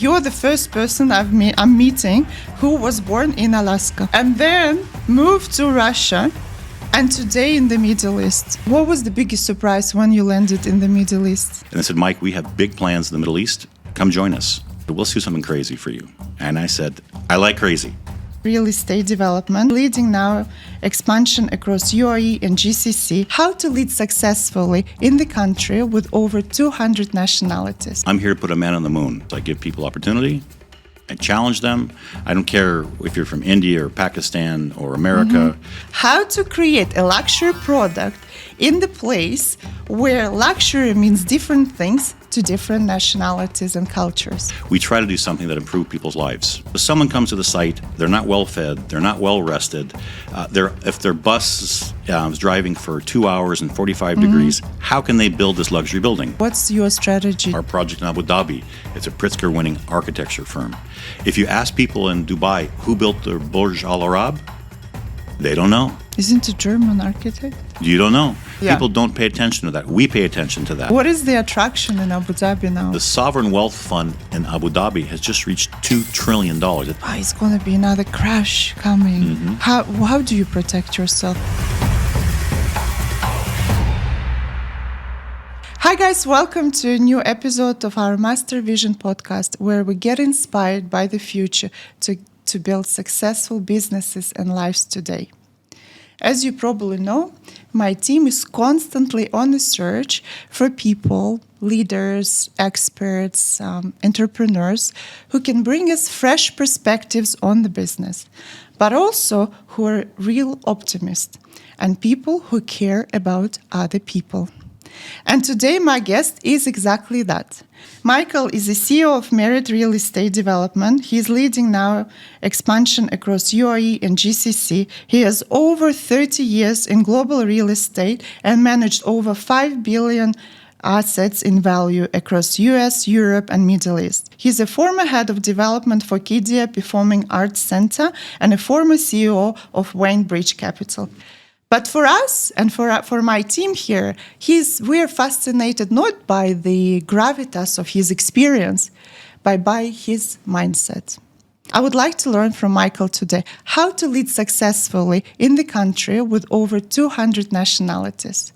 you're the first person I'm meeting who was born in Alaska and then moved to Russia and today in the Middle East. What was the biggest surprise when you landed in the Middle East? And I said, Mike, we have big plans in the Middle East. Come join us. We'll do something crazy for you. And I said, I like crazy. Real estate development, leading now expansion across UAE and GCC, how to lead successfully in the country with over 200 nationalities. I'm here to put a man on the moon. I give people opportunity. I challenge them. I don't care if you're from India or Pakistan or America. How to create a luxury product in the place where luxury means different things to different nationalities and cultures. We try to do something that improves people's lives. If someone comes to the site, they're not well fed, they're not well rested, if their bus is driving for 2 hours and 45 degrees, how can they build this luxury building? What's your strategy? Our project in Abu Dhabi, it's a Pritzker-winning architecture firm. If you ask people in Dubai who built the Burj Al Arab, they don't know. Isn't a German architect? You don't know. Yeah. People don't pay attention to that. We pay attention to that. What is the attraction in Abu Dhabi now? The sovereign wealth fund in Abu Dhabi has just reached $2 trillion. It's going to be another crash coming. How do you protect yourself? Hi guys, welcome to a new episode of our Master Vision podcast, where we get inspired by the future to build successful businesses and lives today. As you probably know, my team is constantly on the search for people, leaders, experts, entrepreneurs who can bring us fresh perspectives on the business, but also who are real optimists and people who care about other people. And today my guest is exactly that. Michael is the CEO of Merit Real Estate Development. He's leading now expansion across UAE and GCC. He has over 30 years in global real estate and managed over 5 billion assets in value across US, Europe, and Middle East. He's a former head of development for Kidia Performing Arts Center and a former CEO of Wayne Bridge Capital. But for us and for my team here, we're fascinated not by the gravitas of his experience, but by his mindset. I would like to learn from Michael today how to lead successfully in the country with over 200 nationalities,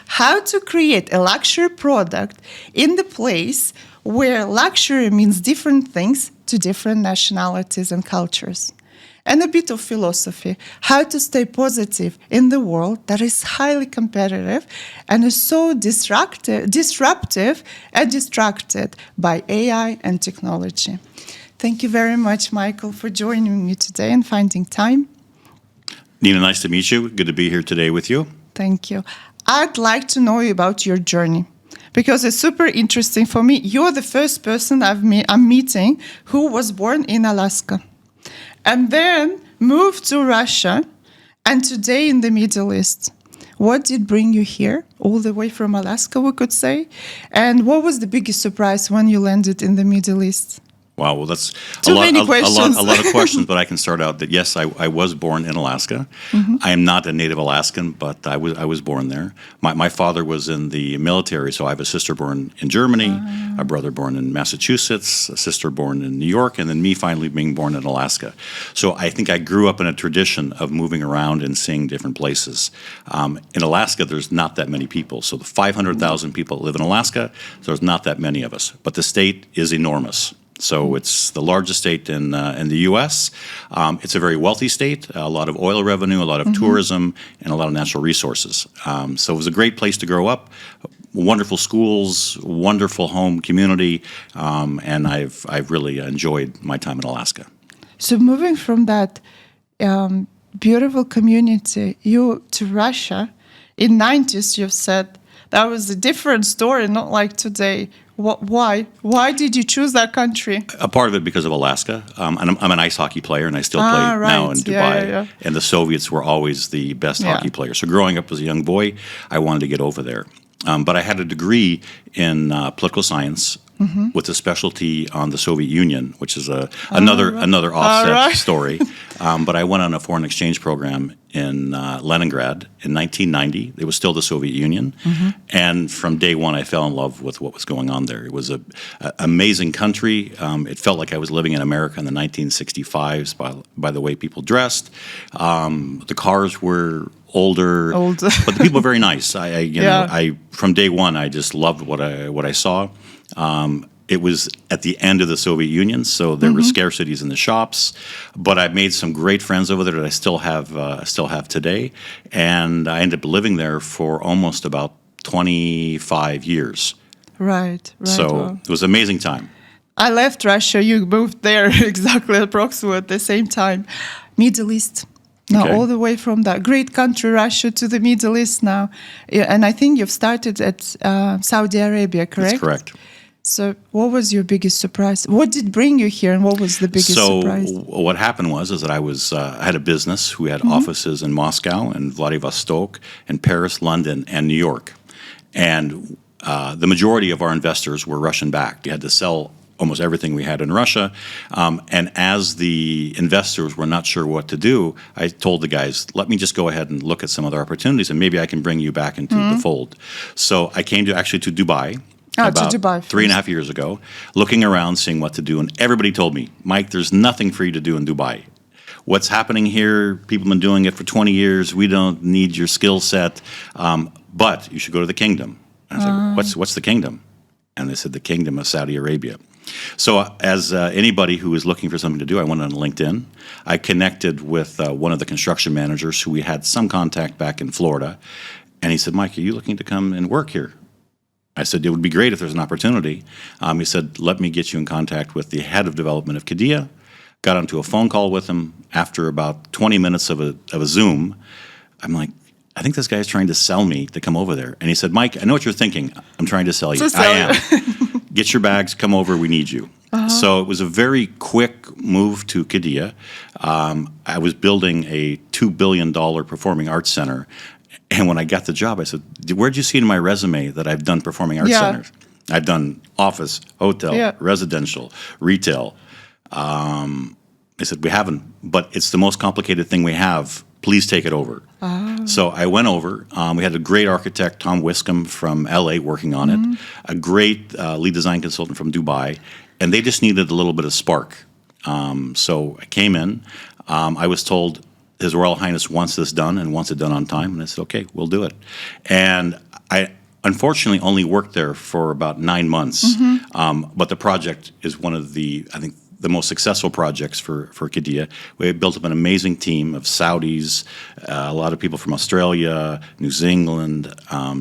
how to create a luxury product in the place where luxury means different things to different nationalities and cultures. And a bit of philosophy, how to stay positive in the world that is highly competitive and is so disruptive and distracted by AI and technology. Thank you very much, Michael, for joining me today and finding time. Nina, nice to meet you. Good to be here today with you. Thank you. I'd like to know about your journey, because it's super interesting for me. You're the first person I'm meeting who was born in Alaska and then moved to Russia, and today in the Middle East. What did bring you here, all the way from Alaska, we could say? And what was the biggest surprise when you landed in the Middle East? Wow, well, that's a lot of questions, but I can start out that yes, I was born in Alaska. I am not a native Alaskan, but I was born there. My father was in the military, so I have a sister born in Germany, a brother born in Massachusetts, a sister born in New York, and then me finally being born in Alaska. So I think I grew up in a tradition of moving around and seeing different places. In Alaska, there's not that many people. So the 500,000 people that live in Alaska, there's not that many of us. But the state is enormous. So it's the largest state in the U.S. It's a very wealthy state, a lot of oil revenue, a lot of tourism, and a lot of natural resources. So it was a great place to grow up, wonderful schools, wonderful home community, and I've really enjoyed my time in Alaska. So moving from that beautiful community to Russia, in 90s you've said that was a different story, not like today. Why? Why did you choose that country? A part of it because of Alaska. I'm an ice hockey player, and I still play now in Dubai. Yeah. And the Soviets were always the best hockey players. So growing up as a young boy, I wanted to get over there. But I had a degree in political science with a specialty on the Soviet Union, which is another offset story. But I went on a foreign exchange program in Leningrad in 1990. It was still the Soviet Union. And from day one, I fell in love with what was going on there. It was an amazing country. It felt like I was living in America in the 1965s by the way people dressed. The cars were older, but the people were very nice. I from day one, I just loved what I saw. It was at the end of the Soviet Union, so there were scarcities in the shops. But I made some great friends over there that I still have today, and I ended up living there for almost about 25 years. Right. So it was an amazing time. I left Russia. You moved there approximately at the same time. Middle East. Now, all the way from that great country, Russia, to the Middle East now. And I think you've started at Saudi Arabia, correct? That's correct. So what was your biggest surprise? What did bring you here, and what was the biggest surprise? So what happened was that I had a business who had offices in Moscow and Vladivostok and Paris, London, and New York. And the majority of our investors were Russian-backed. You had to sell almost everything we had in Russia. And as the investors were not sure what to do, I told the guys, let me just go ahead and look at some other opportunities, and maybe I can bring you back into the fold. So I came to Dubai. About to Dubai 3.5 years ago, looking around, seeing what to do. And everybody told me, Mike, there's nothing for you to do in Dubai. What's happening here, people have been doing it for 20 years. We don't need your skill set. But you should go to the kingdom. I was like, what's the kingdom? And they said, the kingdom of Saudi Arabia. So as anybody who was looking for something to do, I went on LinkedIn. I connected with one of the construction managers who we had some contact back in Florida. And he said, Mike, are you looking to come and work here? I said, it would be great if there's an opportunity. He said, let me get you in contact with the head of development of Qiddiya. Got onto a phone call with him. After about 20 minutes of a Zoom, I'm like, I think this guy's trying to sell me to come over there. And he said, Mike, I know what you're thinking. I'm trying to sell you. I am. Get your bags, come over, we need you. So it was a very quick move to Qiddiya. I was building a $2 billion performing arts center. And when I got the job, I said, where'd you see in my resume that I've done performing arts centers? I've done office, hotel, residential, retail. They said, we haven't, but it's the most complicated thing we have. Please take it over. So I went over. We had a great architect, Tom Wiscombe from LA, working on it, a great lead design consultant from Dubai, and they just needed a little bit of spark. So I came in. I was told, His Royal Highness wants this done and wants it done on time. And I said, okay, we'll do it. And I unfortunately only worked there for about 9 months. But the project is one of the, I think, the most successful projects for Qiddiya. We built up an amazing team of Saudis, a lot of people from Australia, New Zealand,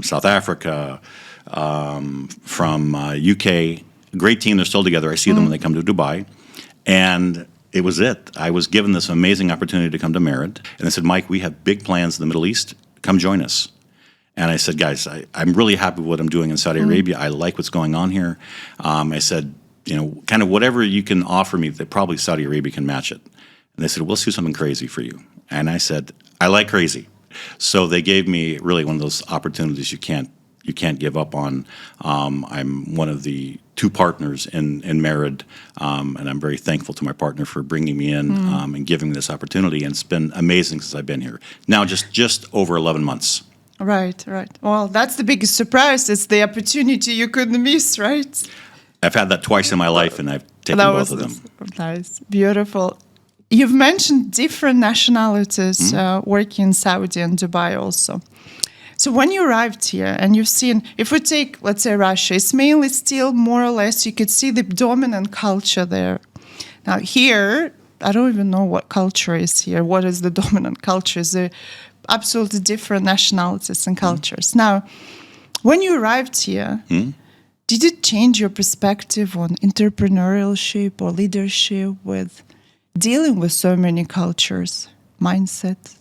South Africa, from UK. Great team. They're still together. I see them when they come to Dubai. And it was it. I was given this amazing opportunity to come to Merid. And they said, Mike, we have big plans in the Middle East. Come join us. And I said, guys, I'm really happy with what I'm doing in Saudi Arabia. I like what's going on here. I said, kind of whatever you can offer me, that probably Saudi Arabia can match it. And they said, well, let's do something crazy for you. And I said, I like crazy. So they gave me really one of those opportunities you can't give up on. I'm one of the 2 partners in Merid, and I'm very thankful to my partner for bringing me in and giving me this opportunity. And it's been amazing since I've been here. Now, just over 11 months. Right. Well, that's the biggest surprise. It's the opportunity you couldn't miss, right? I've had that twice in my life, and I've taken both of them. Nice, beautiful. You've mentioned different nationalities working in Saudi and Dubai also. So when you arrived here and you've seen, if we take, let's say, Russia, it's mainly still more or less, you could see the dominant culture there. Now here, I don't even know what culture is here. What is the dominant culture? Is there absolutely different nationalities and cultures? Now, when you arrived here, did it change your perspective on entrepreneurship or leadership with dealing with so many cultures, mindsets?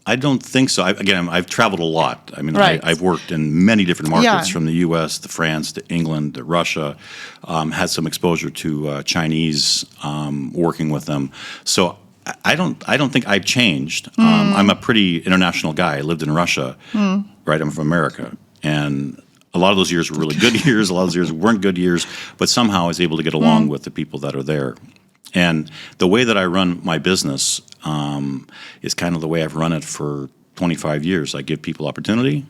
I don't think so. I've traveled a lot. I mean, I've worked in many different markets, from the U.S. to France to England to Russia. Had some exposure to Chinese, working with them. So I don't think I've changed. I'm a pretty international guy. I lived in Russia. right? I'm from America. And a lot of those years were really good years. A lot of those years weren't good years. But somehow I was able to get along with the people that are there. And the way that I run my business is kind of the way I've run it for 25 years. I give people opportunity.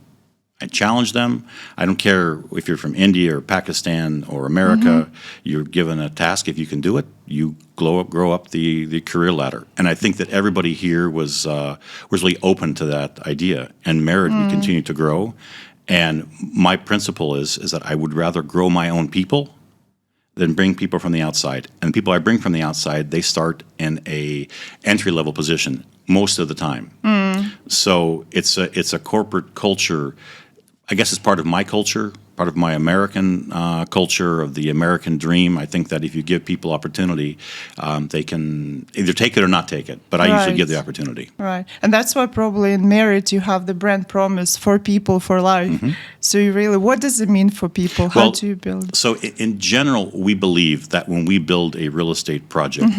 I challenge them. I don't care if you're from India or Pakistan or America. You're given a task. If you can do it, you grow up the career ladder. And I think that everybody here was really open to that idea. And Merit, we continue to grow. And my principle is that I would rather grow my own people than bring people from the outside. And the people I bring from the outside, they start in a entry-level position most of the time. So it's a corporate culture. I guess it's part of my culture, part of my American culture of the American dream. I think that if you give people opportunity, they can either take it or not take it. But I usually give the opportunity. Right. And that's why probably in Merit you have the brand promise for people for life. So you really, what does it mean for people? How do you build? So in general, we believe that when we build a real estate project,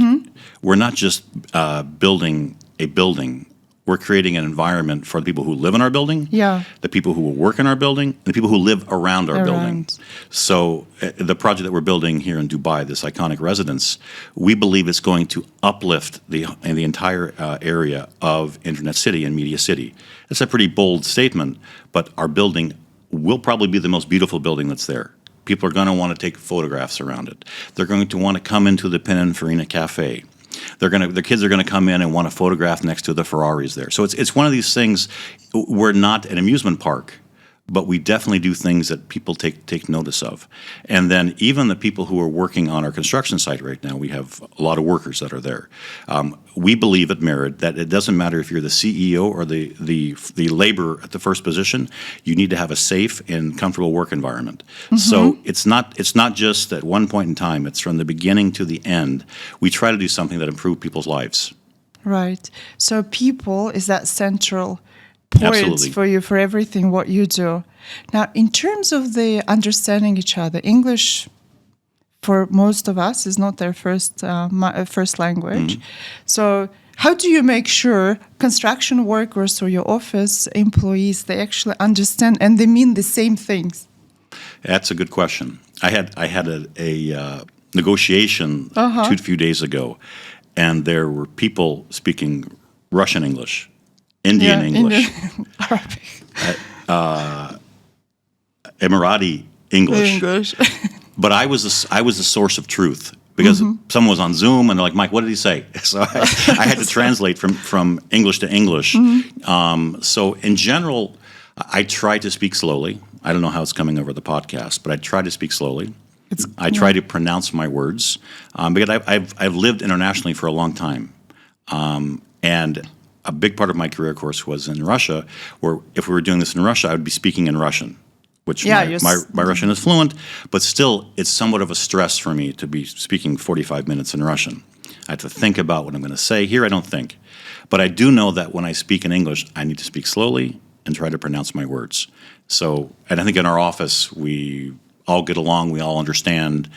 we're not just building a building. We're creating an environment for the people who live in our building, the people who will work in our building, and the people who live around our building. So the project that we're building here in Dubai, this iconic residence, we believe it's going to uplift the entire area of Internet City and Media City. It's a pretty bold statement, but our building will probably be the most beautiful building that's there. People are going to want to take photographs around it. They're going to want to come into the Pininfarina Cafe. The kids are going to come in and want to photograph next to the Ferraris there. So it's one of these things. We're not an amusement park, but we definitely do things that people take notice of. And then even the people who are working on our construction site right now, we have a lot of workers that are there. We believe at Merit that it doesn't matter if you're the CEO or the laborer at the first position. You need to have a safe and comfortable work environment. So it's not just at one point in time. It's from the beginning to the end. We try to do something that improves people's lives. Right. So people is that central points for you, for everything what you do. Now, in terms of the understanding each other, English for most of us is not their first language. So how do you make sure construction workers or your office employees, they actually understand and they mean the same things? That's a good question. I had a negotiation a few days ago, and there were people speaking Russian English, Indian English, Arabic, Emirati English. But I was a source of truth because someone was on Zoom and they're like, Mike, what did he say? So I had to translate from English to English. So in general, I try to speak slowly. I don't know how it's coming over the podcast, but I try to speak slowly. I try to pronounce my words because I've lived internationally for a long time, and a big part of my career, of course, was in Russia, where if we were doing this in Russia, I would be speaking in Russian, which my Russian is fluent, but still it's somewhat of a stress for me to be speaking 45 minutes in Russian. I have to think about what I'm going to say. Here I don't think. But I do know that when I speak in English, I need to speak slowly and try to pronounce my words. So, and I think in our office, we all get along, we all understand,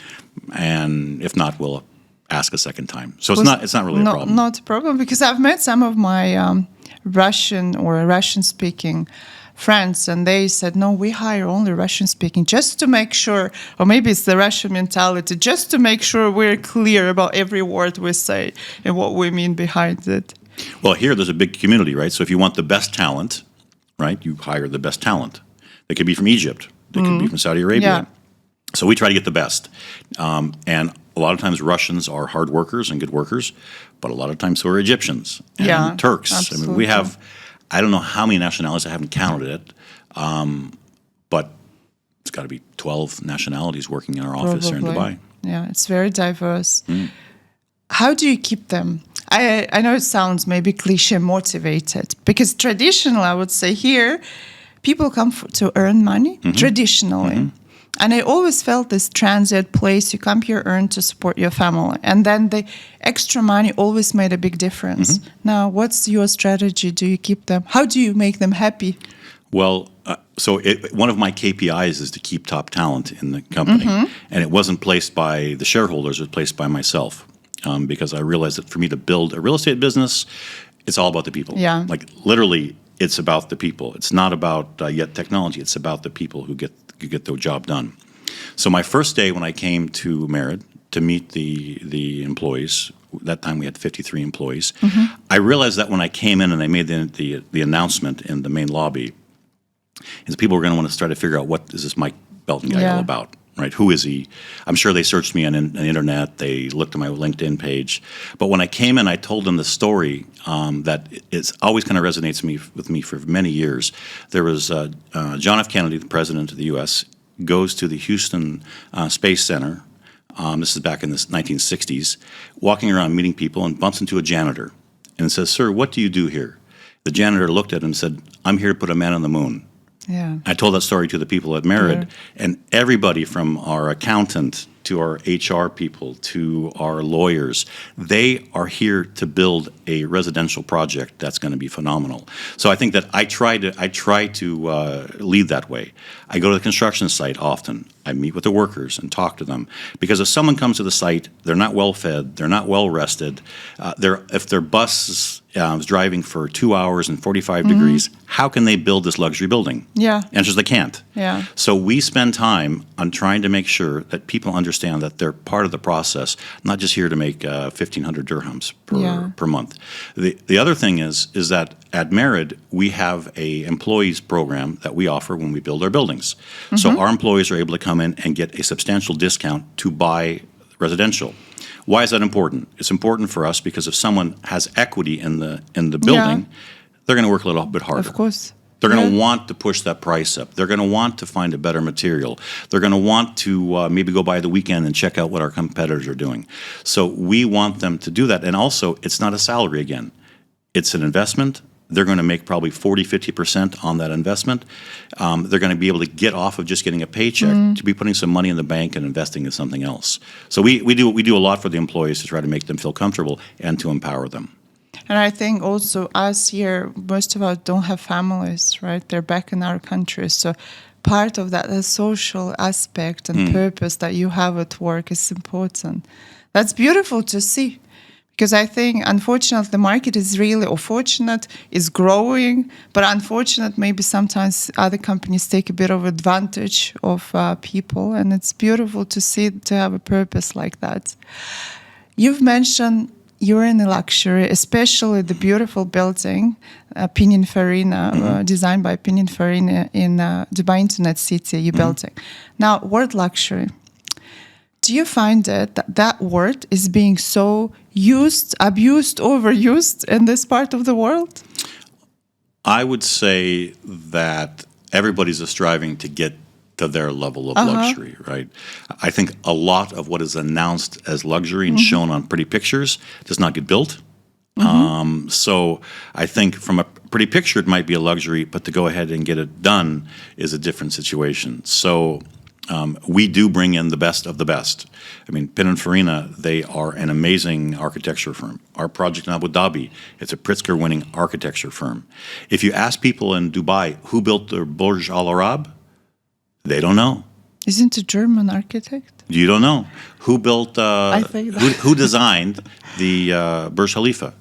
and if not, we'll ask a second time. So it's not really a problem. Not a problem, because I've met some of my Russian-speaking friends, and they said, no, we hire only Russian-speaking just to make sure, or maybe it's the Russian mentality, just to make sure we're clear about every word we say and what we mean behind it. Well, here there's a big community, right? So if you want the best talent, right, you hire the best talent. They could be from Egypt. They could be from Saudi Arabia. Yeah. So we try to get the best. And a lot of times Russians are hard workers and good workers, but a lot of times so are Egyptians and Turks. Absolutely. I mean, we have, I don't know how many nationalities, I haven't counted it, but it's got to be 12 nationalities working in our office here in Dubai. Yeah, it's very diverse. How do you keep them? I know it sounds maybe cliche motivated, because traditionally, I would say here, people come to earn money, traditionally. And I always felt this transit place, you come here, earn to support your family. And then the extra money always made a big difference. Now, what's your strategy? Do you keep them? How do you make them happy? Well, one of my KPIs is to keep top talent in the company. And it wasn't placed by the shareholders, it was placed by myself. Because I realized that for me to build a real estate business, it's all about the people. Yeah. Like literally, it's about the people. It's not about yet technology. It's about the people who get the job done. So my first day when I came to Merit to meet the employees, that time we had 53 employees, I realized that when I came in and I made the announcement in the main lobby, is people were going to want to start to figure out, what is this Mike Belton guy all about? Right? Who is he? I'm sure they searched me on the internet. They looked at my LinkedIn page. But when I came in, I told them the story that it's always kind of resonates with me for many years. There was John F. Kennedy, the president of the U.S., goes to the Houston Space Center. This is back in the 1960s, walking around meeting people, and bumps into a janitor and says, "Sir, what do you do here?" The janitor looked at him and said, "I'm here to put a man on the moon." Yeah. I told that story to the people at Merit, and everybody from our accountant to our HR people to our lawyers, they are here to build a residential project that's going to be phenomenal. So I think that I try to lead that way. I go to the construction site often. I meet with the workers and talk to them, because if someone comes to the site, they're not well fed, they're not well rested. If their bus is driving for 2 hours and 45 degrees, how can they build this luxury building? Yeah. Answer is they can't. Yeah. So we spend time on trying to make sure that people understand that they're part of the process, not just here to make 1,500 dirhams per month. The other thing is that at Merit, we have a employees program that we offer when we build our buildings. So our employees are able to come in and get a substantial discount to buy residential. Why is that important? It's important for us because if someone has equity in the building, they're going to work a little bit harder. Of course. They're going to want to push that price up. They're going to want to find a better material. They're going to want to maybe go by the weekend and check out what our competitors are doing. So we want them to do that. And also, it's not a salary again. It's an investment. They're going to make probably 40, 50% on that investment. They're going to be able to get off of just getting a paycheck to be putting some money in the bank and investing in something else. So we do a lot for the employees to try to make them feel comfortable and to empower them. And I think also us here, most of us don't have families, right? They're back in our country. So part of that the social aspect and purpose that you have at work is important. That's beautiful to see. Because I think, unfortunately, the market is really, or fortunate, is growing. But unfortunate, maybe sometimes other companies take a bit of advantage of people. And it's beautiful to see, to have a purpose like that. You've mentioned you're in a luxury, especially the beautiful building, Pininfarina, designed by Pininfarina in Dubai Internet City, you're building. Now, word luxury. Do you find that word is being so used, abused, overused in this part of the world? I would say that everybody's striving to get to their level of luxury, right? I think a lot of what is announced as luxury and shown on pretty pictures does not get built. So I think from a pretty picture, it might be a luxury, but to go ahead and get it done is a different situation. So we do bring in the best of the best. I mean, Pininfarina, they are an amazing architecture firm. Our project in Abu Dhabi, it's a Pritzker-winning architecture firm. If you ask people in Dubai who built the Burj Al Arab, they don't know. Isn't a German architect? You don't know. Who built, I think that. who designed the Burj Khalifa?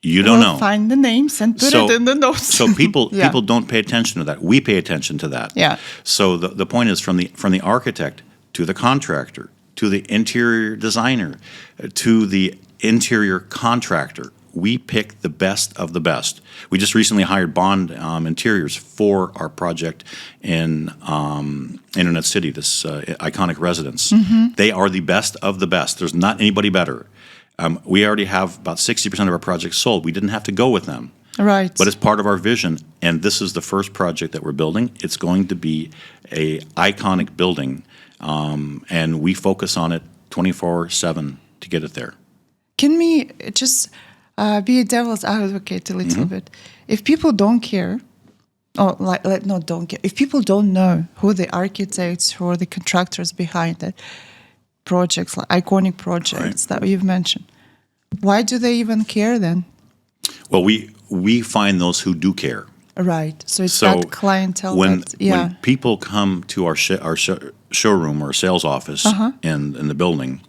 You don't know. Find the names and put it in the notes. So people don't pay attention to that. We pay attention to that. Yeah. So the point is from the architect to the contractor to the interior designer to the interior contractor, we pick the best of the best. We just recently hired Bond Interiors for our project in Internet City, this iconic residence. They are the best of the best. There's not anybody better. We already have about 60% of our projects sold. We didn't have to go with them. Right. But it's part of our vision, and this is the first project that we're building. It's going to be a iconic building, and we focus on it 24/7 to get it there. Can we just be a devil's advocate a little bit? If people don't care, or don't care, if people don't know who the architects, who are the contractors behind it, projects, like iconic projects that you've mentioned, why do they even care then? Well, we find those who do care. Right. So it's that clientele. When people come to our showroom or sales office in the building,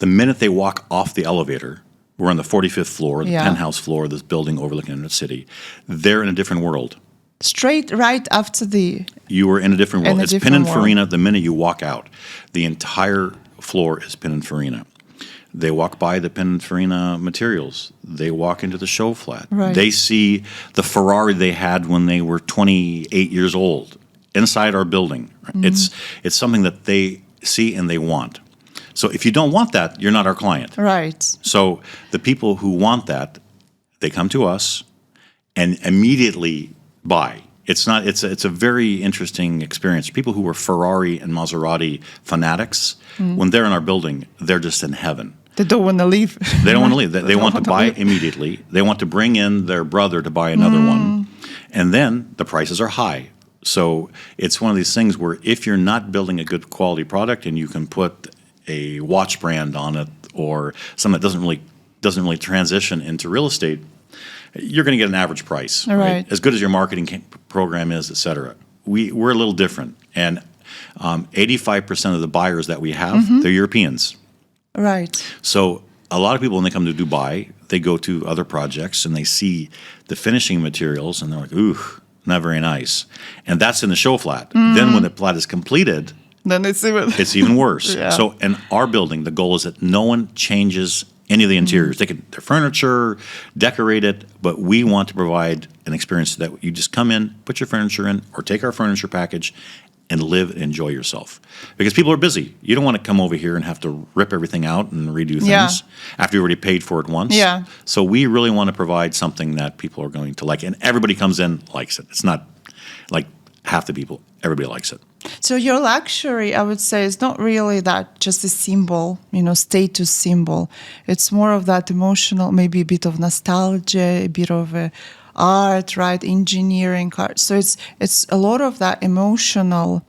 the minute they walk off the elevator, We're on the 45th floor, the penthouse floor of this building overlooking the city. They're in a different world. Straight right after the... You are in a different world. It's Pininfarina the minute you walk out. The entire floor is Pininfarina. They walk by the Pininfarina materials. They walk into the show flat. Right. They see the Ferrari they had when they were 28 years old inside our building. It's something that they see and they want. So if you don't want that, you're not our client. Right. So the people who want that, they come to us and immediately buy. It's a very interesting experience. People who are Ferrari and Maserati fanatics, when they're in our building, they're just in heaven. They don't want to leave. They don't want to leave. They want to buy immediately. They want to bring in their brother to buy another one. And then the prices are high. So it's one of these things where if you're not building a good quality product and you can put a watch brand on it or something that doesn't really transition into real estate, you're going to get an average price, right? As good as your marketing program is, et cetera. We're a little different. And 85% of the buyers that we have, they're Europeans. Right. So a lot of people, when they come to Dubai, they go to other projects and they see the finishing materials and they're like, ooh, not very nice. And that's in the show flat. Then when the flat is completed, then it's even worse. So in our building, the goal is that no one changes any of the interiors. They can their furniture, decorate it, but we want to provide an experience that you just come in, put your furniture in, or take our furniture package and live and enjoy yourself. Because people are busy. You don't want to come over here and have to rip everything out and redo things after you already paid for it once. Yeah. So we really want to provide something that people are going to like. And everybody comes in, likes it. It's not like half the people, everybody likes it. So your luxury, I would say, is not really that just a symbol, status symbol. It's more of that emotional, maybe a bit of nostalgia, a bit of art, right? Engineering art. So it's a lot of that emotional.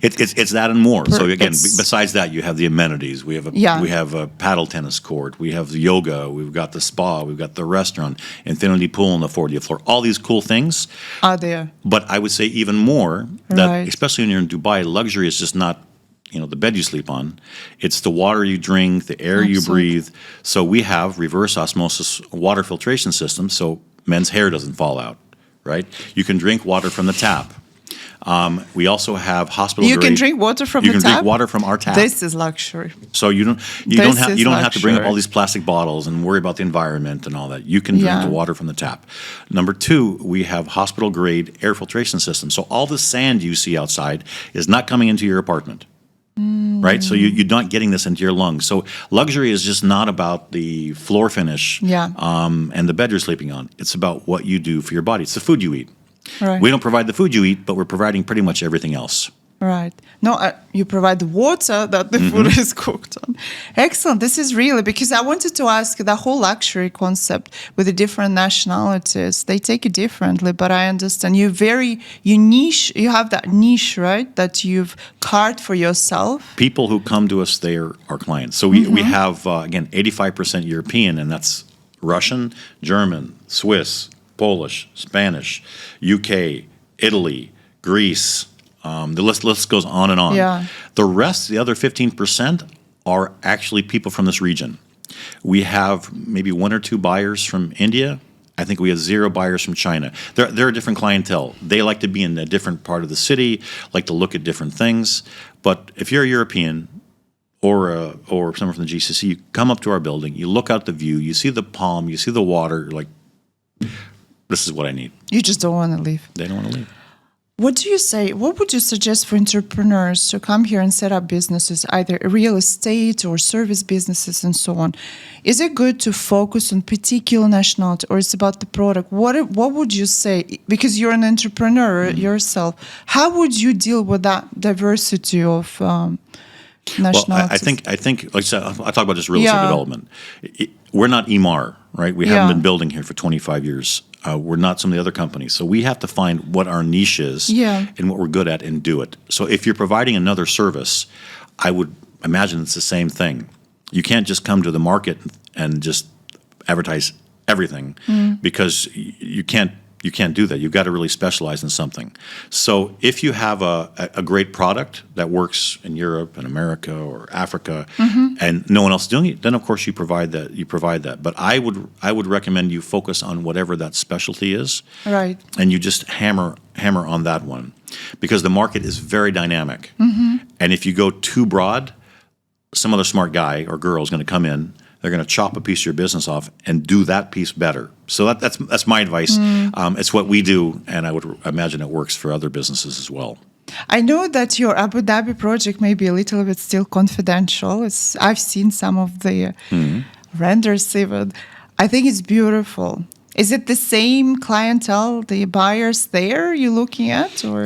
It's that and more. So again, besides that, you have the amenities. We have a paddle tennis court. We have the yoga. We've got the spa. We've got the restaurant, infinity pool on the 40th floor. All these cool things are there. But I would say even more that, especially when you're in Dubai, luxury is just not the bed you sleep on. It's the water you drink, the air you breathe. So we have reverse osmosis water filtration systems, so men's hair doesn't fall out. Right? You can drink water from the tap. We also have hospital grade. You can drink water from the tap? You can drink water from our tap. This is luxury. So you don't have to bring up all these plastic bottles and worry about the environment and all that. You can drink the water from the tap. Number two, we have hospital grade air filtration systems. So all the sand you see outside is not coming into your apartment. Right? So you're not getting this into your lungs. So luxury is just not about the floor finish and the bed you're sleeping on. It's about what you do for your body. It's the food you eat. Right. We don't provide the food you eat, but we're providing pretty much everything else. Right. No, you provide the water that the food is cooked on. Excellent. This is really, because I wanted to ask the whole luxury concept with the different nationalities. They take it differently, but I understand you niche, you have that niche, right, that you've carved for yourself. People who come to us, they are our clients. So we have, again, 85% European, and that's Russian, German, Swiss, Polish, Spanish, UK, Italy, Greece. The list goes on and on. Yeah. The rest, the other 15%, are actually people from this region. We have maybe one or two buyers from India. I think we have 0 buyers from China. They're a different clientele. They like to be in a different part of the city, like to look at different things. But if you're a European or someone from the GCC, you come up to our building, you look out the view, you see the palm, you see the water, like, this is what I need. You just don't want to leave. They don't want to leave. What would you suggest for entrepreneurs to come here and set up businesses, either real estate or service businesses and so on? Is it good to focus on particular nationality, or it's about the product? What would you say? Because you're an entrepreneur yourself, how would you deal with that diversity of nationalities? Well, I think, like I said, I talk about just real estate development. We're not EMAR, right? We haven't been building here for 25 years. We're not some of the other companies. So we have to find what our niche is and what we're good at and do it. So if you're providing another service, I would imagine it's the same thing. You can't just come to the market and just advertise everything because you can't You can't do that. You've got to really specialize in something. So if you have a great product that works in Europe and America or Africa, and no one else is doing it, then of course you provide that. But I would recommend you focus on whatever that specialty is, Right. and you just hammer on that one, because the market is very dynamic. And if you go too broad, some other smart guy or girl is going to come in. They're going to chop a piece of your business off and do that piece better. So that's my advice. It's what we do, and I would imagine it works for other businesses as well. I know that your Abu Dhabi project may be a little bit still confidential. I've seen some of the renders even. I think it's beautiful. Is it the same clientele, the buyers there you're looking at, or?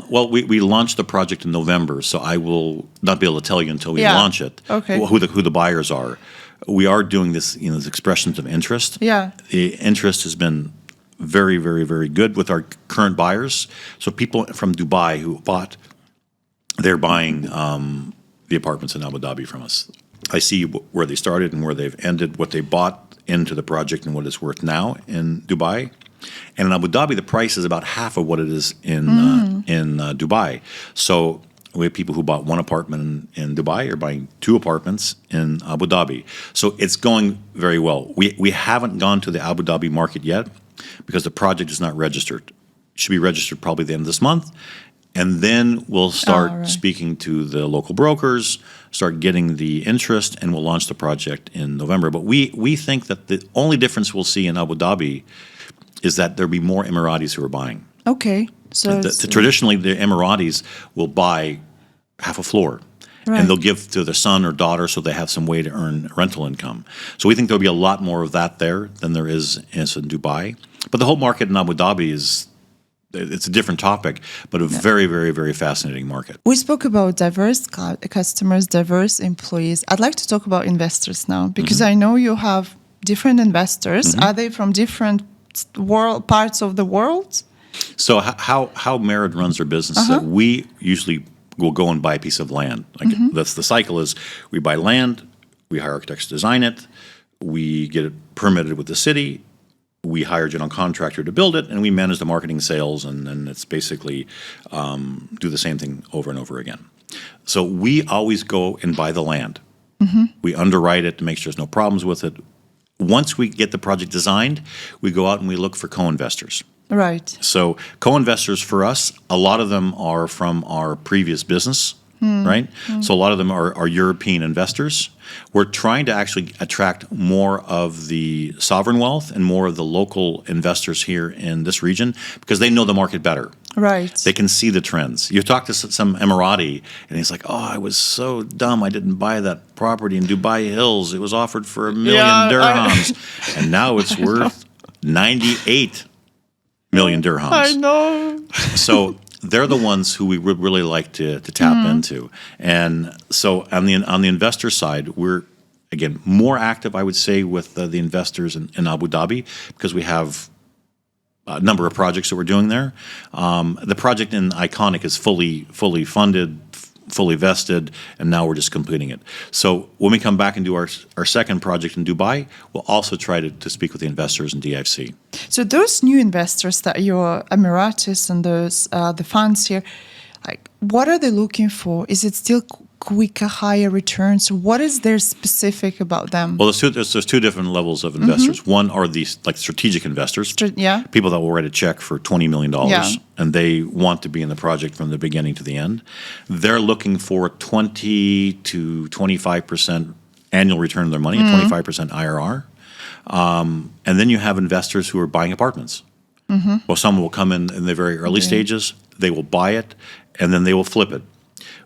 Well, we launched the project in November, so I will not be able to tell you until we launch it. Okay. Who the buyers are. We are doing this, these expressions of interest. Yeah. The interest has been very, very, very good with our current buyers. So people from Dubai who bought, they're buying the apartments in Abu Dhabi from us. I see where they started and where they've ended, what they bought into the project and what it's worth now in Dubai. And in Abu Dhabi, the price is about half of what it is in Dubai. So we have people who bought one apartment in Dubai are buying 2 apartments in Abu Dhabi. So it's going very well. We haven't gone to the Abu Dhabi market yet because the project is not registered. It should be registered probably the end of this month. And then we'll start speaking to the local brokers, start getting the interest, and we'll launch the project in November. But we think that the only difference we'll see in Abu Dhabi is that there'll be more Emiratis who are buying. Okay. So traditionally, the Emiratis will buy half a floor, and they'll give to their son or daughter so they have some way to earn rental income. So we think there'll be a lot more of that there than there is in Dubai. But the whole market in Abu Dhabi it's a different topic, but a very, very, very fascinating market. We spoke about diverse customers, diverse employees. I'd like to talk about investors now, because I know you have different investors. Are they from different parts of the world? So how Merid runs their business is that we usually will go and buy a piece of land. That's the cycle is we buy land, we hire architects to design it, we get it permitted with the city, we hire a general contractor to build it, and we manage the marketing, sales, and then it's basically do the same thing over and over again. So we always go and buy the land. We underwrite it to make sure there's no problems with it. Once we get the project designed, we go out and we look for co-investors. Right. So co-investors for us, a lot of them are from our previous business, right? So a lot of them are European investors. We're trying to actually attract more of the sovereign wealth and more of the local investors here in this region because they know the market better. Right. They can see the trends. You talk to some Emirati, and he's like, "Oh, I was so dumb. I didn't buy that property in Dubai Hills. It was offered for $1 million dirhams, and now it's worth 98 million dirhams." I know. So they're the ones who we would really like to tap into. And so on the investor side, we're, again, more active, I would say, with the investors in Abu Dhabi because we have a number of projects that we're doing there. The project in Iconic is fully funded, fully vested, and now we're just completing it. So when we come back and do our second project in Dubai, we'll also try to speak with the investors in DFC. So those new investors that your Emiratis and those the funds here, like, what are they looking for? Is it still quicker, higher returns? What is there specific about them? Well, there's 2 different levels of investors. One are these like strategic investors, people that will write a check for $20 million, and they want to be in the project from the beginning to the end. They're looking for 20 to 25% annual return on their money, 25% IRR. And then you have investors who are buying apartments. Well, some will come in the very early stages, they will buy it, and then they will flip it.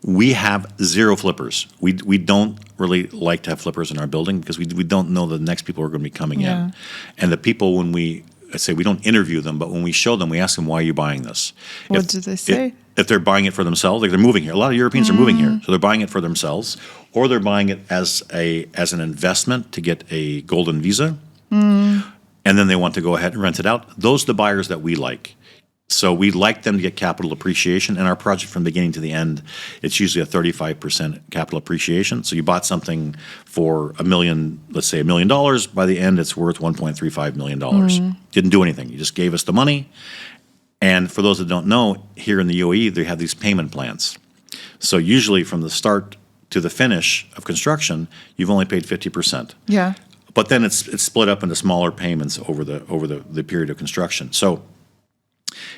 We have 0 flippers. We don't really like to have flippers in our building because we don't know the next people who are going to be coming in. And the people, when we say we don't interview them, but when we show them, we ask them, why are you buying this? What do they say? If they're buying it for themselves, like they're moving here. A lot of Europeans are moving here, so they're buying it for themselves, or they're buying it as an investment to get a golden visa, and then they want to go ahead and rent it out. Those are the buyers that we like. So we like them to get capital appreciation. And our project from the beginning to the end, it's usually a 35% capital appreciation. So you bought something for $1 million, let's say $1 million. By the end, it's worth $1.35 million. Didn't do anything. You just gave us the money. And for those that don't know, here in the UAE, they have these payment plans. So usually from the start to the finish of construction, you've only paid 50%. Yeah. But then it's split up into smaller payments over the period of construction. So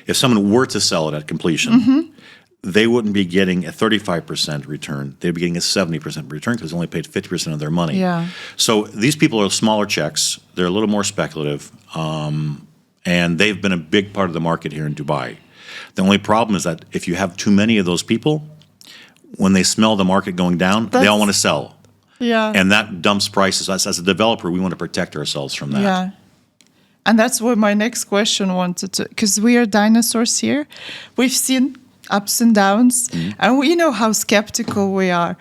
if someone were to sell it at completion, they wouldn't be getting a 35% return. They'd be getting a 70% return because they only paid 50% of their money. Yeah. So these people are smaller checks. They're a little more speculative. And they've been a big part of the market here in Dubai. The only problem is that if you have too many of those people, when they smell the market going down, they all want to sell. Yeah. And that dumps prices. As a developer, we want to protect ourselves from that. Yeah. And that's what my next question wanted to, because we are dinosaurs here. We've seen ups and downs, and we know how skeptical we are.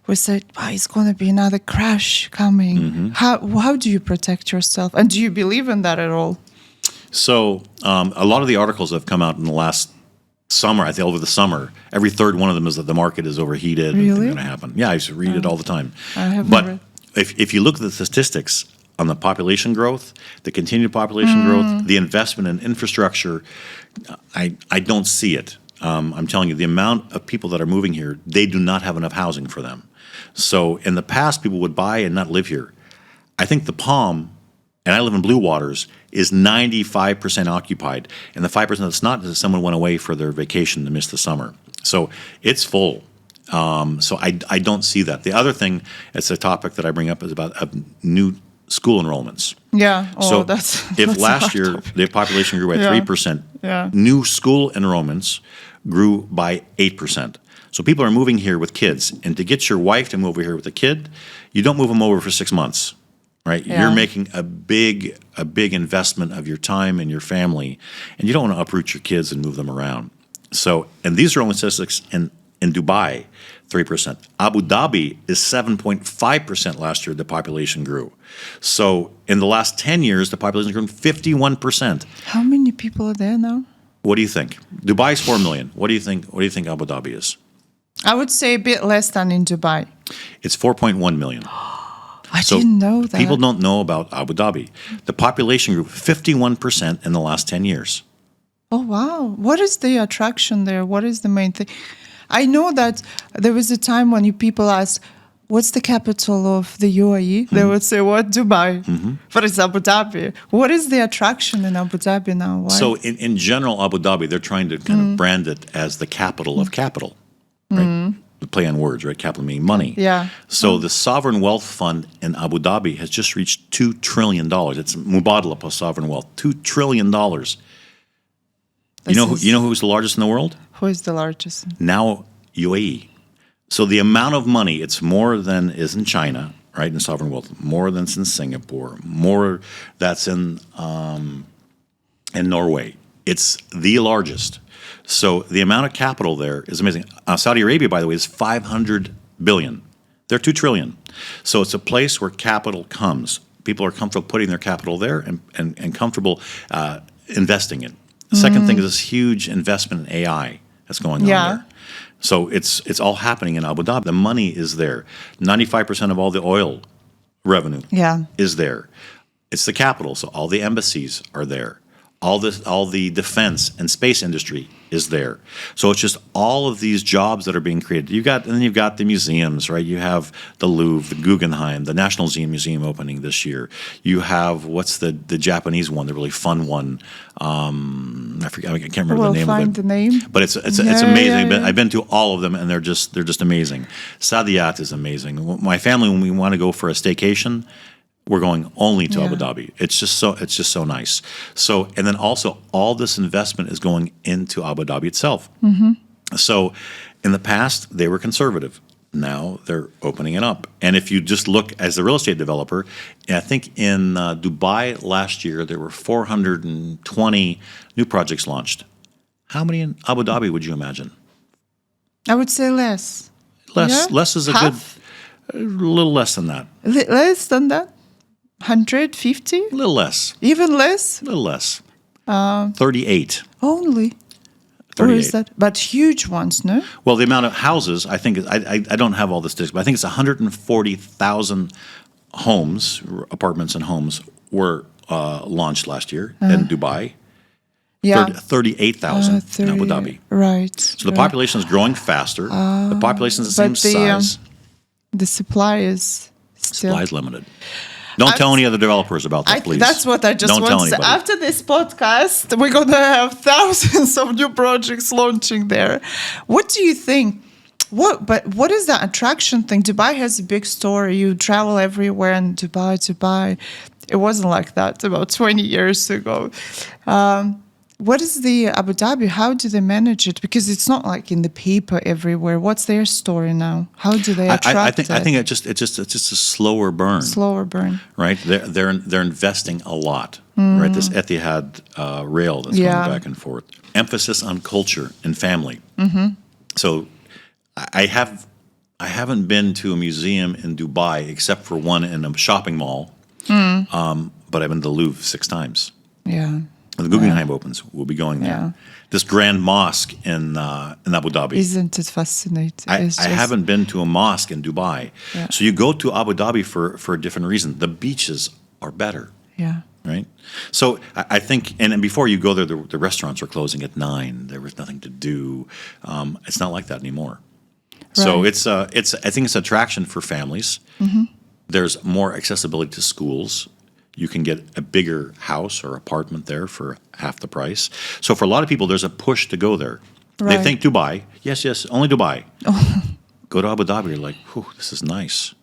We said, it's going to be another crash coming. How do you protect yourself? And do you believe in that at all? So a lot of the articles that have come out in the last summer, I think over the summer, every third one of them is that the market is overheated and things are going to happen. Yeah, I used to read it all the time. I haven't But read. if you look at the statistics on the population growth, the continued population growth, the investment in infrastructure, I don't see it. I'm telling you, the amount of people that are moving here, they do not have enough housing for them. So in the past, people would buy and not live here. I think the Palm, and I live in Blue Waters, is 95% occupied. And the 5% that's not is someone went away for their vacation to miss the summer. So it's full. So I don't see that. The other thing, it's a topic that I bring up, is about new school enrollments. Yeah. So that's if a last hard year topic. the population grew by 3%, Yeah. new school enrollments grew by 8%. So people are moving here with kids. And to get your wife to move over here with a kid, you don't move them over for 6 months. Right, Yeah. you're making a big investment of your time and your family, and you don't want to uproot your kids and move them around. So, and these are only statistics in Dubai, 3%. Abu Dhabi is 7.5% last year. The population grew. So, in the last 10 years, the population grew 51%. How many people are there now? What do you think? Dubai is 4 million. What do you think? What do you think Abu Dhabi is? I would say a bit less than in Dubai. It's 4.1 million. I didn't know that. People don't know about Abu Dhabi. The population grew 51% in the last 10 years. Oh, wow. What is the attraction there? What is the main thing? I know that there was a time when people asked, what's the capital of the UAE? They would say, what? Dubai. But it's Abu Dhabi. What is the attraction in Abu Dhabi now? Why? So in general, Abu Dhabi, they're trying to kind of brand it as the capital of capital, right? The play on words, right? Capital meaning money. Yeah. So the sovereign wealth fund in Abu Dhabi has just reached $2 trillion. It's Mubadala plus sovereign wealth, $2 trillion. You know who's the largest in the world? Who is the largest? Now UAE. So the amount of money, it's more than is in China, right, in sovereign wealth, more than in Singapore, more that's in Norway. It's the largest. So the amount of capital there is amazing. Saudi Arabia, by the way, is $500 billion. They're $2 trillion. So it's a place where capital comes. People are comfortable putting their capital there and comfortable investing it. The second thing is this huge investment in AI that's going on there. So it's all happening in Abu Dhabi. The money is there. 95% of all the oil revenue is there. It's the capital, so all the embassies are there. All the defense and space industry is there. So it's just all of these jobs that are being created. You've got the museums, right? You have the Louvre, the Guggenheim, the National Museum opening this year. You have what's the Japanese one, the really fun one. I forget. I can't remember the name of it. We'll find the name. But it's amazing. I've been to all of them, and they're just amazing. Saadiyat is amazing. My family, when we want to go for a staycation, we're going only to Abu Dhabi. It's just so nice. So, and then also all this investment is going into Abu Dhabi itself. So in the past, they were conservative. Now they're opening it up. And if you just look as a real estate developer, I think in Dubai last year, there were 420 new projects launched. How many in Abu Dhabi would you imagine? I would say less. Less is a little less than that. Less than that? 150? A little less. Even less? A little less. 38. Only. Or is that? But huge ones, no? Well, the amount of houses, I think, I don't have all the statistics, but I think it's 140,000 homes, apartments and homes, were launched last year in Dubai. Yeah. 38,000 in Abu Dhabi. Right. So the population is growing faster. The population is the same size. The supply is still... Supply is limited. Don't tell any other developers about that, please. That's what I just want to say. After this podcast, we're going to have thousands of new projects launching there. What do you think? What is the attraction thing? Dubai has a big story. You travel everywhere in Dubai. It wasn't like that about 20 years ago. What is the Abu Dhabi? How do they manage it? Because it's not like in the paper everywhere. What's their story now? How do they attract I think it's just a slower burn. Slower burn. Right? They're investing a lot. Right? This Etihad rail that's going back and forth. Emphasis on culture and family. So I haven't been to a museum in Dubai except for one in a shopping mall. But I've been to the Louvre 6 times. Yeah. When the Guggenheim opens, we'll be going there. Yeah. This grand mosque in Abu Dhabi. Isn't it fascinating? I haven't been to a mosque in Dubai. Yeah. So you go to Abu Dhabi for a different reason. The beaches are better. Yeah. Right? So I think, and before you go there, the restaurants are closing at 9. There was nothing to do. It's not like that anymore. Right. So I think it's attraction for families. There's more accessibility to schools. You can get a bigger house or apartment there for half the price. So for a lot of people, there's a push to go there. Right. They think Dubai. Yes, only Dubai. Go to Abu Dhabi, you're like, whew, this is nice.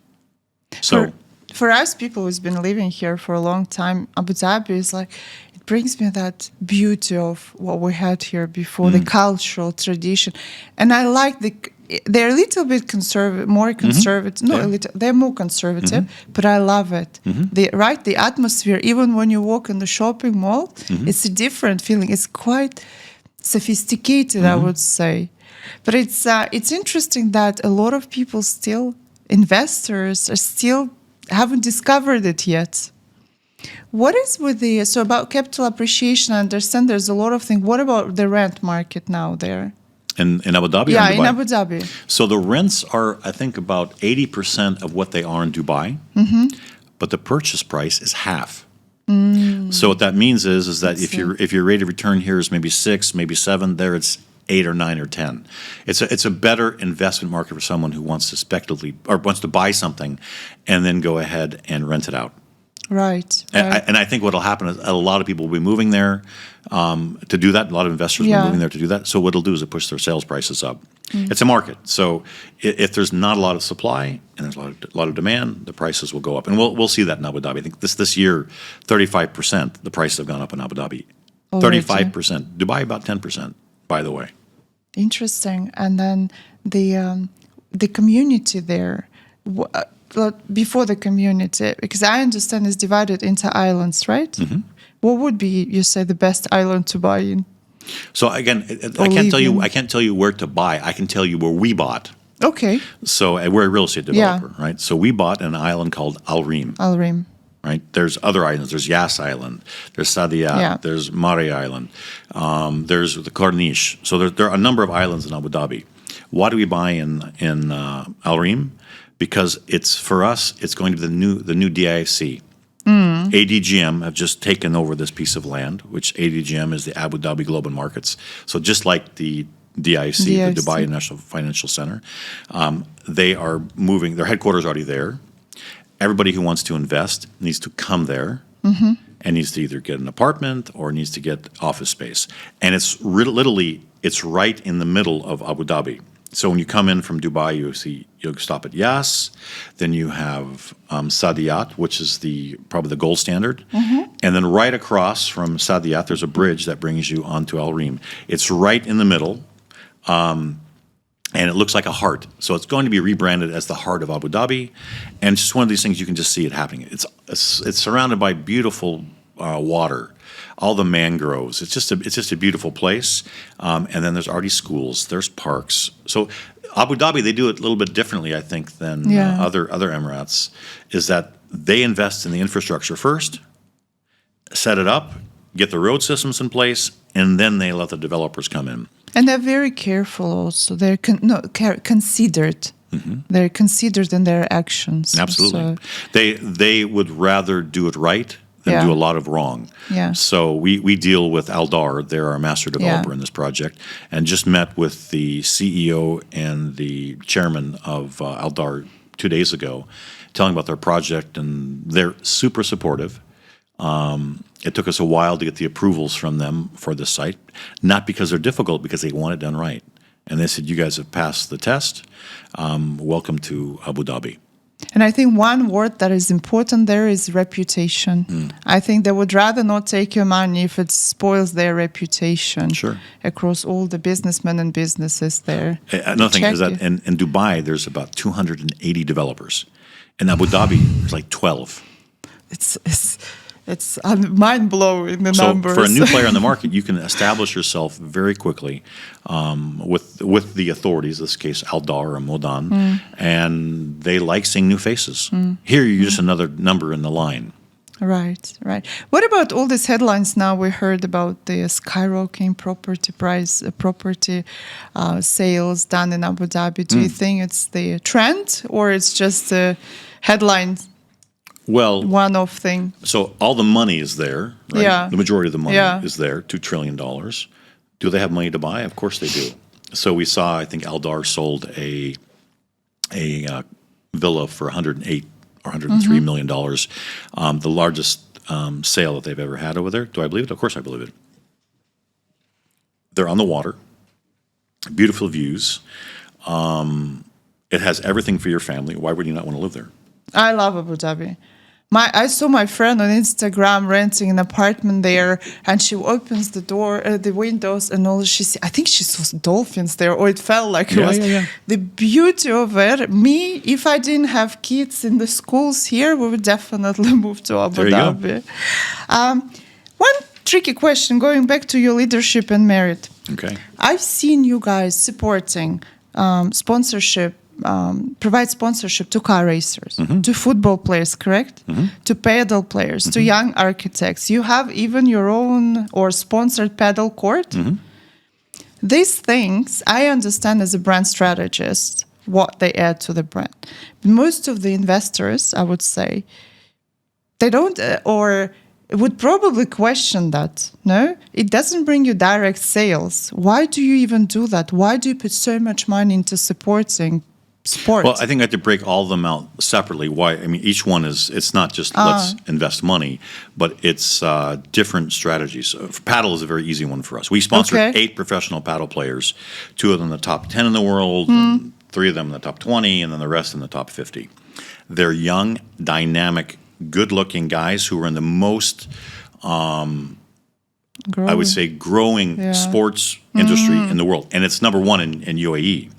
So for us people who's been living here for a long time, Abu Dhabi is like, it brings me that beauty of what we had here before, the cultural tradition. And I like they're a little bit more conservative. No, a little, they're more conservative, but I love it. The atmosphere, even when you walk in the shopping mall, it's a different feeling. It's quite sophisticated, I would say. But it's interesting that a lot of people investors haven't discovered it yet. What is with so about capital appreciation? I understand there's a lot of things. What about the rent market now there? In Abu Dhabi? Yeah, in Abu Dhabi. So the rents are, I think, about 80% of what they are in Dubai, but the purchase price is half. So what that means is that if your rate of return here is maybe 6, maybe 7, there it's 8 or 9 or 10. It's a better investment market for someone who wants to speculatively or wants to buy something and then go ahead and rent it out. Right. And I think what will happen is a lot of people will be moving there to do that. A lot of investors will be moving there to do that. So what it'll do is it'll push their sales prices up. It's a market. So if there's not a lot of supply and there's a lot of demand, the prices will go up. And we'll see that in Abu Dhabi. I think this year, 35%, the prices have gone up in Abu Dhabi. 35%. Dubai, about 10%, by the way. Interesting. And then the community there, before the community, because I understand it's divided into islands, right? What would be, you say, the best island to buy in? So again, I can't tell you where to buy. I can tell you where we bought. Okay. So we're a real estate developer, right? So we bought an island called Al Reem. Al Reem. Right. There's other islands. There's Yas Island. There's Saadiyat. There's Mari Island. There's the Corniche. So there are a number of islands in Abu Dhabi. Why do we buy in Al Reem? Because for us, it's going to be the new DIFC. ADGM have just taken over this piece of land, which ADGM is the Abu Dhabi Global Markets. So just like the DIFC, the Dubai National Financial Center, they are moving. Their headquarters are already there. Everybody who wants to invest needs to come there and needs to either get an apartment or needs to get office space. And it's literally, it's right in the middle of Abu Dhabi. So when you come in from Dubai, you'll stop at Yas, then you have Saadiyat, which is probably the gold standard, and then right across from Saadiyat, there's a bridge that brings you onto Al Reem. It's right in the middle, and it looks like a heart. So it's going to be rebranded as the heart of Abu Dhabi, and it's just one of these things you can just see it happening. It's surrounded by beautiful water. All the mangroves. It's just a beautiful place. And then there's already schools. There's parks. So Abu Dhabi, they do it a little bit differently, I think, than other Emirates. Is that they invest in the infrastructure first, set it up, get the road systems in place, and then they let the developers come in. And they're very careful also. They're considered. They're considered in their actions. Absolutely. So, They would rather do it right than do a lot of wrong. Yeah. So we deal with Aldar. They're our master developer in this project, and just met with the CEO and the chairman of Aldar 2 days ago, telling about their project, and they're super supportive. It took us a while to get the approvals from them for this site, not because they're difficult, because they want it done right. And they said, you guys have passed the test. Welcome to Abu Dhabi. and I think one word that is important there is reputation. I think they would rather not take your money if it spoils their reputation across all the businessmen and businesses there. Another thing is that in Dubai, there's about 280 developers. In Abu Dhabi, there's like 12. It's mind-blowing, the numbers. So for a new player on the market, you can establish yourself very quickly with the authorities, in this case Aldar or Modan, and they like seeing new faces. Here, you're just another number in the line. Right. What about all these headlines now? We heard about the skyrocketing property sales done in Abu Dhabi. Do you think it's the trend, or it's just a headline? Well, one-off thing. So all the money is there, right? Yeah. The majority of the money is there, $2 trillion. Do they have money to buy? Of course they do. So we saw, I think Aldar sold a villa for $108 or $103 million, the largest sale that they've ever had over there. Do I believe it? Of course I believe it. They're on the water, beautiful views. It has everything for your family. Why would you not want to live there? I love Abu Dhabi. I saw my friend on Instagram renting an apartment there, and she opens the door, the windows, and all she sees. I think she saw dolphins there, or it felt like it was. The beauty of it. Me, if I didn't have kids in the schools here, we would definitely move to Abu Dhabi. One tricky question, going back to your leadership and merit. Okay. I've seen you guys supporting sponsorship. Provide sponsorship to car racers, to football players, correct? To pedal players, to young architects. You have even your own or sponsored pedal court. These things, I understand as a brand strategist, what they add to the brand. Most of the investors, I would say, they don't, or would probably question that. No, it doesn't bring you direct sales. Why do you even do that? Why do you put so much money into supporting sport? Well, I think I have to break all of them out separately. Why? I mean, each one it's not just let's invest money, but it's different strategies. Paddle is a very easy one for us. We sponsor 8 professional paddle players, 2 of them in the top 10 in the world, and 3 of them in the top 20, and then the rest in the top 50. They're young, dynamic, good-looking guys who are in the most, I would say, growing sports industry in the world. And it's number 1 in UAE.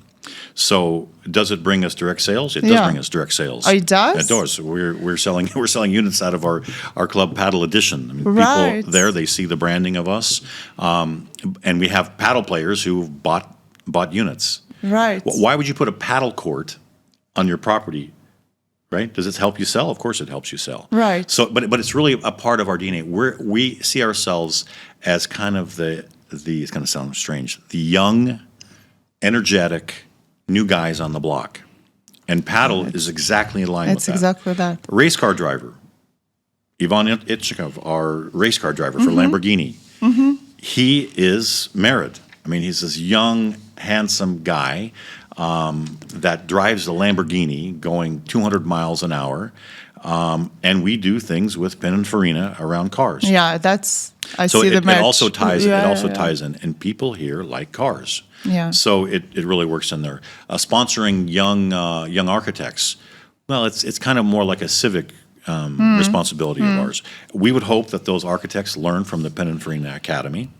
So does it bring us direct sales? It does bring us direct sales. Oh, it does? It does. We're selling units out of our Club Paddle Edition. I mean, people there, they see the branding of us. And we have paddle players who've bought units. Right. Why would you put a paddle court on your property? Right? Does it help you sell? Of course it helps you sell. Right. So, but it's really a part of our DNA. We see ourselves as kind of the it's going to sound strange, the young, energetic, new guys on the block. And paddle is exactly in line with that. It's exactly that. A race car driver, Ivan Itchikov, our race car driver for Lamborghini, he is married. I mean, he's this young, handsome guy that drives a Lamborghini going 200 miles an hour. And we do things with Pininfarina around cars. Yeah, I see the match. It also ties in. And people here like cars. Yeah. So it really works in there. Sponsoring young architects, well, it's kind of more like a civic responsibility of ours. We would hope that those architects learn from the Pininfarina Academy.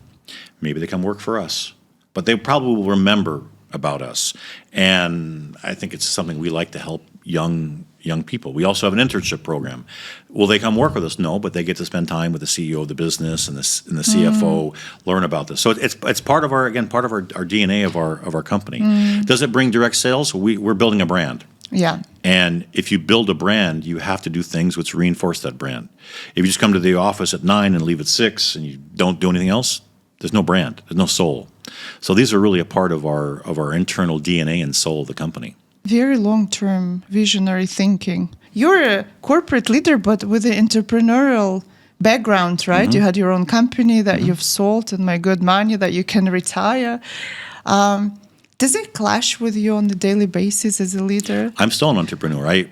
Maybe they come work for us. But they probably will remember about us. And I think it's something we like to help young people. We also have an internship program. Will they come work with us? No, but they get to spend time with the CEO of the business and the CFO, learn about this. So it's part of our DNA of our company. Does it bring direct sales? We're building a brand. Yeah. And if you build a brand, you have to do things which reinforce that brand. If you just come to the office at 9 and leave at 6 and you don't do anything else, there's no brand, there's no soul. So these are really a part of our internal DNA and soul of the company. Very long-term visionary thinking. You're a corporate leader, but with an entrepreneurial background, right? Mm-hmm. You had your own company that you've sold and made good money that you can retire. Does it clash with you on a daily basis as a leader? I'm still an entrepreneur.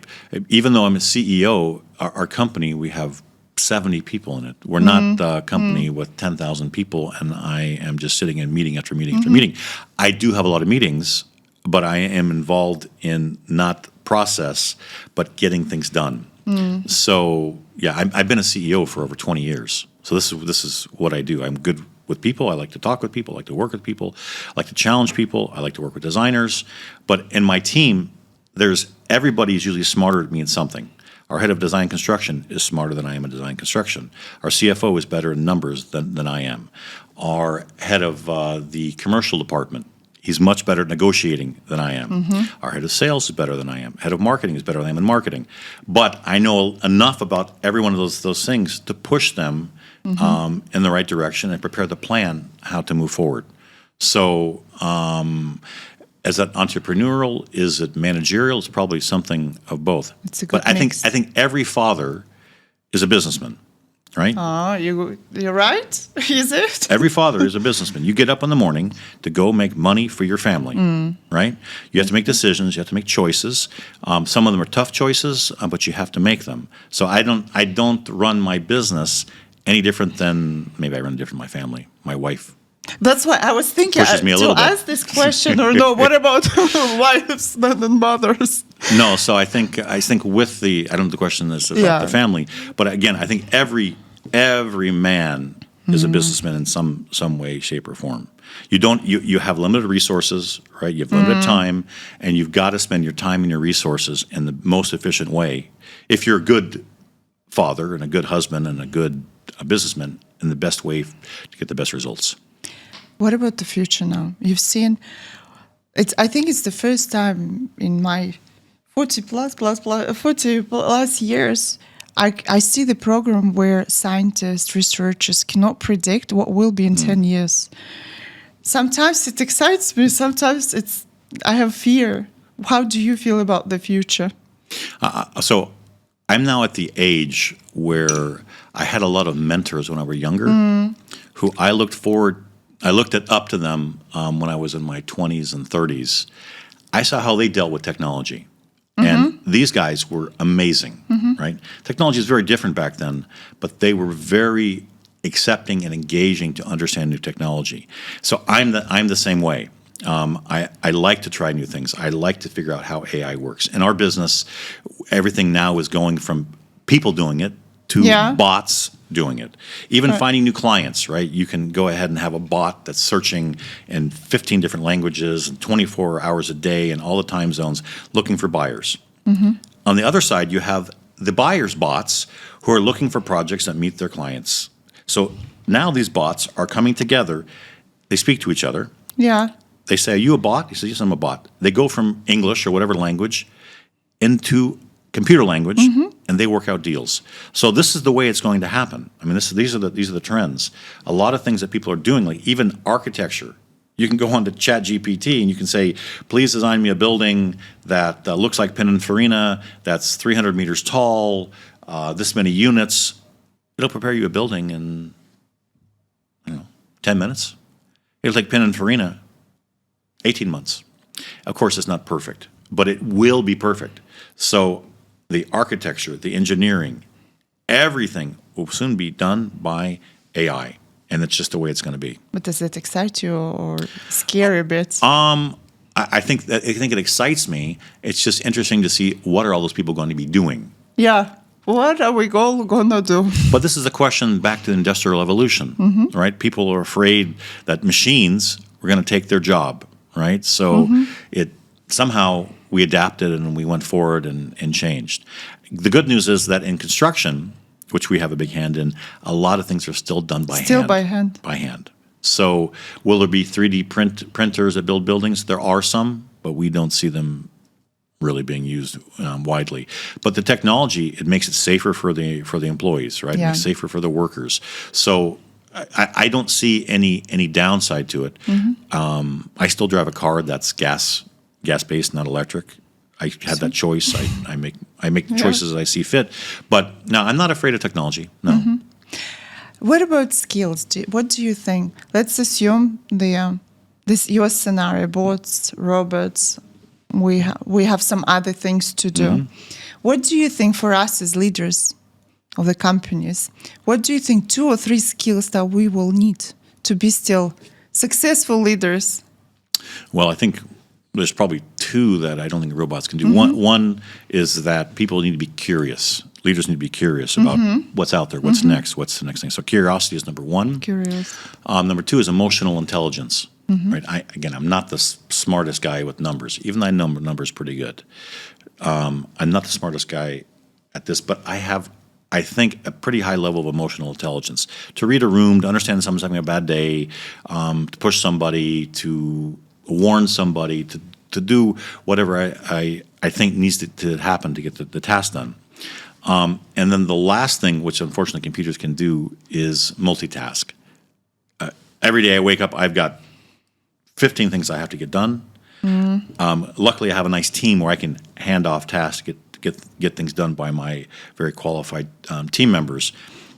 Even though I'm a CEO, our company, we have 70 people in it. We're not a company with 10,000 people, and I am just sitting in meeting after meeting after meeting. I do have a lot of meetings, but I am involved in not process, but getting things done. So, yeah, I've been a CEO for over 20 years. So this is what I do. I'm good with people. I like to talk with people. I like to work with people. I like to challenge people. I like to work with designers. But in my team, everybody's usually smarter than me in something. Our head of design construction is smarter than I am in design construction. Our CFO is better in numbers than I am. Our head of the commercial department, he's much better at negotiating than I am. Our head of sales is better than I am. Head of marketing is better than I am in marketing. But I know enough about every one of those things to push them in the right direction and prepare the plan how to move forward. So is that entrepreneurial? Is it managerial? It's probably something of both. It's a good But mix. I think every father is a businessman, right? You're right? Is it? Every father is a businessman. You get up in the morning to go make money for your family, right? You have to make decisions. You have to make choices. Some of them are tough choices, but you have to make them. So I don't run my business any different than maybe I run it different than my family, my wife. That's why I was thinking Pushes me a to little bit. ask this question or no. What about wives and mothers? No, so I think with I don't know if the question is about the family, but again, I think every man is a businessman in some way, shape, or form. You have limited resources, right? You have limited time, and you've got to spend your time and your resources in the most efficient way. If you're a good father and a good husband and a businessman, in the best way to get the best results. What about the future now? You've seen, I think it's the first time in my 40 plus years, I see the program where scientists, researchers cannot predict what will be in 10 years. Sometimes it excites me, sometimes I have fear. How do you feel about the future? So I'm now at the age where I had a lot of mentors when I was younger who I looked up to them when I was in my 20s and 30s. I saw how they dealt with technology. And these guys were amazing, right? Technology is very different back then, but they were very accepting and engaging to understand new technology. So I'm the same way. I like to try new things. I like to figure out how AI works. In our business, everything now is going from people doing it to bots doing it. Even finding new clients, right? You can go ahead and have a bot that's searching in 15 different languages and 24 hours a day in all the time zones looking for buyers. On the other side, you have the buyers' bots who are looking for projects that meet their clients. So now these bots are coming together. They speak to each other. Yeah. They say, are you a bot? He says, yes, I'm a bot. They go from English or whatever language into computer language, and they work out deals. So this is the way it's going to happen. I mean, these are the trends. A lot of things that people are doing, like even architecture. You can go on to ChatGPT and you can say, please design me a building that looks like Pininfarina, that's 300 meters tall, this many units. It'll prepare you a building in 10 minutes. It'll take Pininfarina 18 months. Of course, it's not perfect, but it will be perfect. So the architecture, the engineering, everything will soon be done by AI, and that's just the way it's going to be. But does it excite you or scare a bit? I think it excites me. It's just interesting to see what are all those people going to be doing. Yeah. What are we all going to do? But this is a question back to industrial evolution, right? People are afraid that machines were going to take their job, right? So somehow we adapted and we went forward and changed. The good news is that in construction, which we have a big hand in, a lot of things are still done by hand. Still by hand. By hand. So will there be 3D printers that build buildings? There are some, but we don't see them really being used widely. But the technology, it makes it safer for the employees, right? It makes it safer for the workers. So I don't see any downside to it. I still drive a car that's gas based, not electric. I had that choice. I make choices as I see fit. But no, I'm not afraid of technology. No. What about skills? What do you think? Let's assume this your scenario: bots, robots. We have some other things to do. What do you think for us as leaders of the companies? What do you think 2 or 3 skills that we will need to be still successful leaders? Well, I think there's probably 2 that I don't think robots can do. One is that people need to be curious. Leaders need to be curious about what's out there, what's next, what's the next thing. So curiosity is number 1. Curious. Number 2 is emotional intelligence. Right. I'm not the smartest guy with numbers, even though I know numbers pretty good. I'm not the smartest guy at this, but I have, I think, a pretty high level of emotional intelligence. To read a room, to understand someone's having a bad day, to push somebody, to warn somebody, to do whatever I think needs to happen to get the task done. And then the last thing, which unfortunately computers can do, is multitask. Every day I wake up, I've got 15 things I have to get done. Luckily, I have a nice team where I can hand off tasks to get things done by my very qualified team members.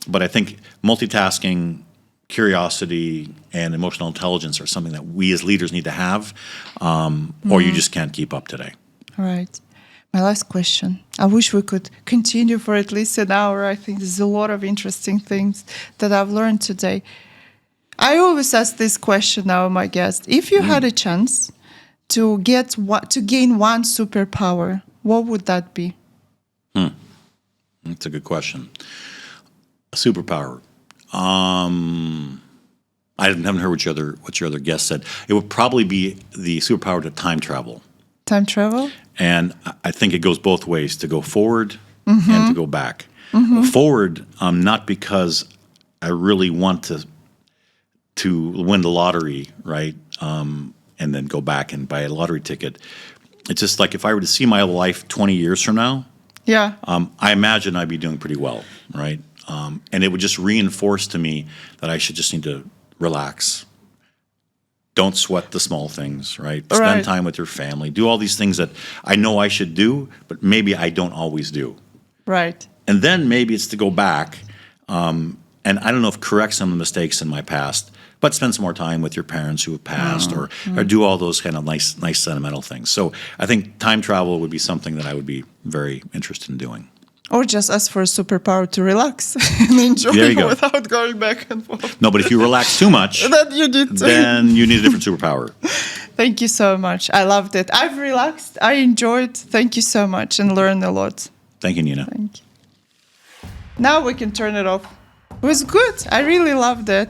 But I think multitasking, curiosity, and emotional intelligence are something that we as leaders need to have, or you just can't keep up today. Right. My last question. I wish we could continue for at least an hour. I think there's a lot of interesting things that I've learned today. I always ask this question now, my guest. If you had a chance to gain one superpower, what would that be? That's a good question. A superpower. I haven't heard what your other guest said. It would probably be the superpower to time travel. Time travel? And I think it goes both ways, to go forward and to go back. Forward, not because I really want to win the lottery, right? And then go back and buy a lottery ticket. It's just like if I were to see my life 20 years from now, I imagine I'd be doing pretty well, right? And it would just reinforce to me that I should just need to relax. Don't sweat the small things, right? Spend time with your family. Do all these things that I know I should do, but maybe I don't always do. Right. And then maybe it's to go back, and I don't know if correct some of the mistakes in my past, but spend some more time with your parents who have passed, or do all those kind of nice sentimental things. So I think time travel would be something that I would be very interested in doing. Or just ask for a superpower to relax and enjoy without going back and forth. No, but if you relax too much, then you need a different superpower. Thank you so much. I loved it. I've relaxed. I enjoyed. Thank you so much, and learned a lot. Thank you, Nina. Thank you. Now we can turn it off. It was good. I really loved it.